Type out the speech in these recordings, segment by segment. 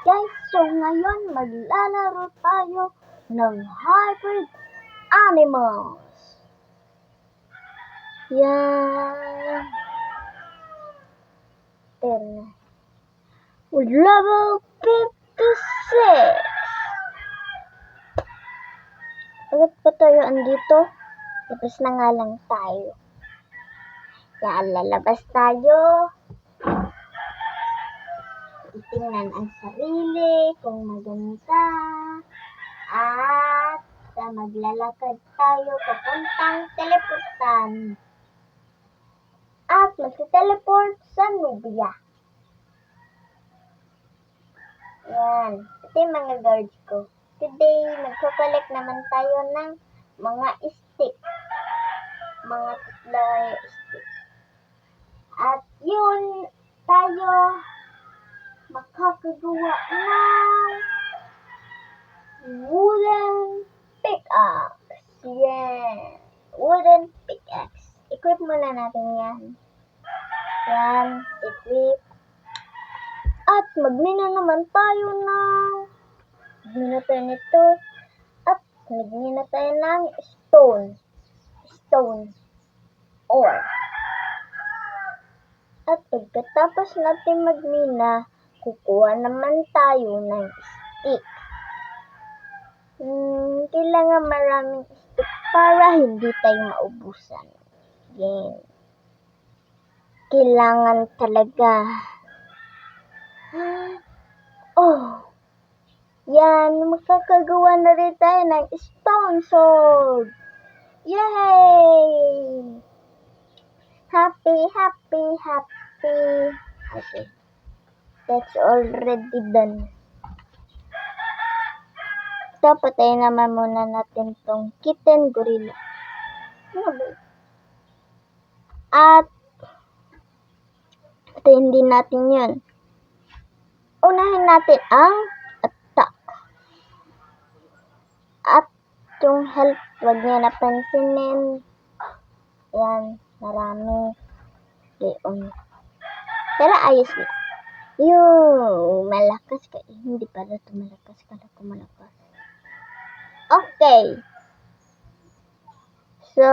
Guys, so ngayon maglalaro tayo ng hybrid animals. Yan. Level 56. Bakit pa tayo andito? Labas na nga lang tayo. Yan, lalabas tayo. Tingnan ang sarili, kung maganda. At maglalakad tayo papuntang teleportan. At magte-teleport sa Nubia. Yan. Ito yung mga guards ko. Today, magko-collect naman tayo ng mga stick. Mga stick. At yun, tayo makakagawa ng wooden pickaxe. Yeah. Wooden pickaxe. Equip muna natin yan. Yan. Equip. At magmina naman tayo ng nito. At magmina tayo ng stone. Ore. At pagkatapos natin magmina, kukuha naman tayo ng stick. Kailangan maraming stick para hindi tayo maubusan. Yan. Kailangan talaga. Oh. Yan. Makakagawa na rin tayo ng stone sword. Yay! Happy. That's already done. So, patayin naman muna natin tong kitten gorilla. At, patayin din natin yun. Unahin natin ang attack. At, yung health, wag niya napansinin. Yan, marami. Pero ayos na. Yung malakas ka. Hindi pala ito malakas. Kala ko malakas. Okay. So,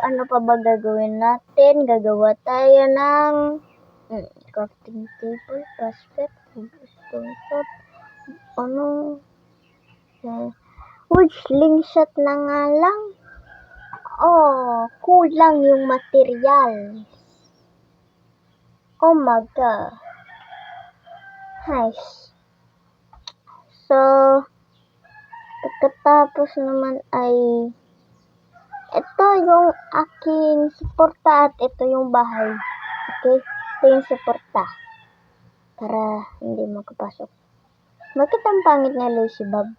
ano pa ba gagawin natin? Gagawa tayo ng crafting table, basket, stone shot. Wood slingshot na nga lang. Oh, kulang yung material. Oh my god. Nice. So, pagkatapos naman ay ito yung aking suporta at ito yung bahay. Okay? Ito yung suporta. Para hindi makapasok. Bakit ang pangit na lazy Bob?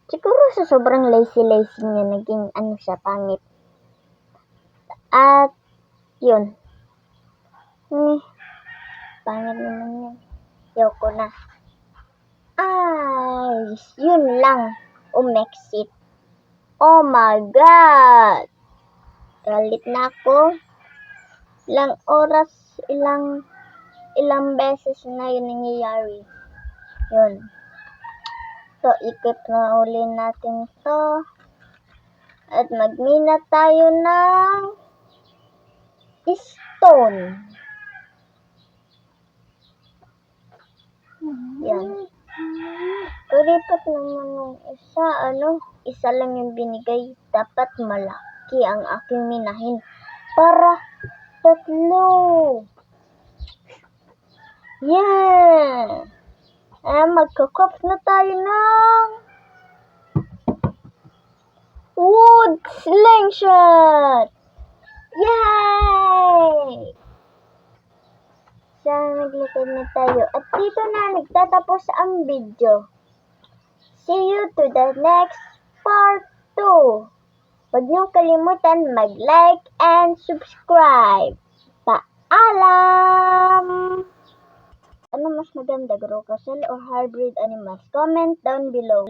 Siguro sa sobrang lazy niya naging siya pangit. At yun. Pangit naman yun. Yoko na. Ay, yun lang. Umexit. Oh my god. Galit na ako. Ilang oras, ilang beses na yun nangyayari. Yun. So, equip na uli natin to. At magmina tayo ng stone. Yan. Kuripat naman ng isa lang yung binigay. Dapat malaki ang aking minahin. Para 3. Yeah! Magkakop na tayo ng wood slingshot! Yay! So, naglakad na tayo. At dito na nagtatapos ang video. See you to the next part 2. Huwag niyong kalimutan mag-like and subscribe. Paalam! Ano mas maganda, Grow Castle or Hybrid Animals? Comment down below.